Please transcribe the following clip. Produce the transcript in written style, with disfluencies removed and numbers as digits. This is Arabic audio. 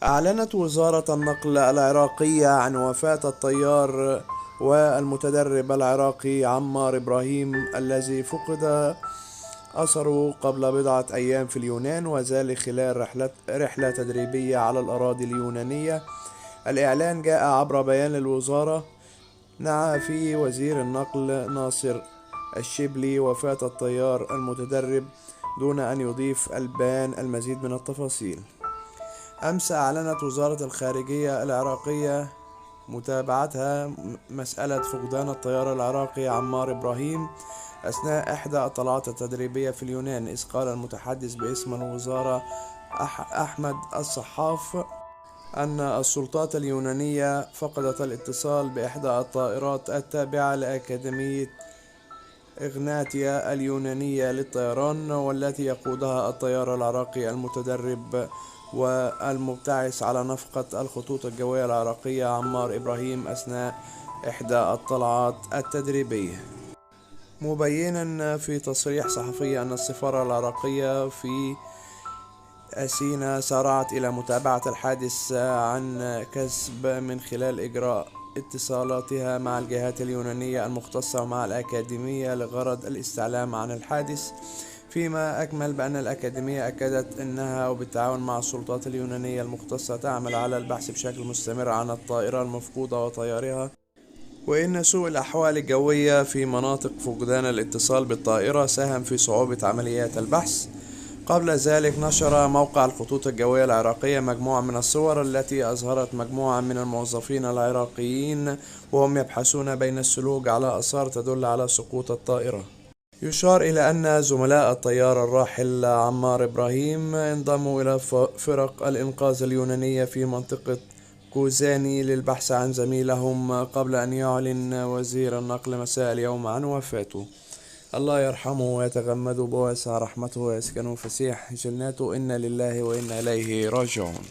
أعلنت وزارة النقل العراقية عن وفاة الطيار والمتدرب العراقي عمار إبراهيم الذي فقد أثره قبل بضعة أيام في اليونان، وذلك خلال رحلة تدريبية على الأراضي اليونانية. الإعلان جاء عبر بيان للوزارة نعى فيه وزير النقل ناصر الشبلي وفاة الطيار المتدرب، دون أن يضيف البيان المزيد من التفاصيل. أمس أعلنت وزارة الخارجية العراقية متابعتها مسألة فقدان الطيار العراقي عمار إبراهيم أثناء إحدى الطلعات التدريبية في اليونان، إذ قال المتحدث باسم الوزارة أحمد الصحاف أن السلطات اليونانية فقدت الاتصال بإحدى الطائرات التابعة لأكاديمية إغناتيا اليونانية للطيران، والتي يقودها الطيار العراقي المتدرب والمبتعث على نفقة الخطوط الجوية العراقية عمار إبراهيم أثناء إحدى الطلعات التدريبية، مبينا في تصريح صحفي أن السفارة العراقية في أثينا سارعت إلى متابعة الحادث عن كسب من خلال إجراء اتصالاتها مع الجهات اليونانية المختصة ومع الأكاديمية لغرض الاستعلام عن الحادث، فيما أكمل بأن الأكاديمية أكدت أنها وبالتعاون مع السلطات اليونانية المختصة تعمل على البحث بشكل مستمر عن الطائرة المفقودة وطيارها، وإن سوء الأحوال الجوية في مناطق فقدان الاتصال بالطائرة ساهم في صعوبة عمليات البحث. قبل ذلك نشر موقع الخطوط الجوية العراقية مجموعة من الصور التي أظهرت مجموعة من الموظفين العراقيين وهم يبحثون بين الثلوج على آثار تدل على سقوط الطائرة. يشار إلى أن زملاء الطيار الراحل عمار إبراهيم انضموا إلى فرق الإنقاذ اليونانية في منطقة كوزاني للبحث عن زميلهم، قبل أن يعلن وزير النقل مساء اليوم عن وفاته. الله يرحمه ويتغمد بواسع رحمته ويسكنه فسيح جناته، إنا لله وإنا إليه راجعون.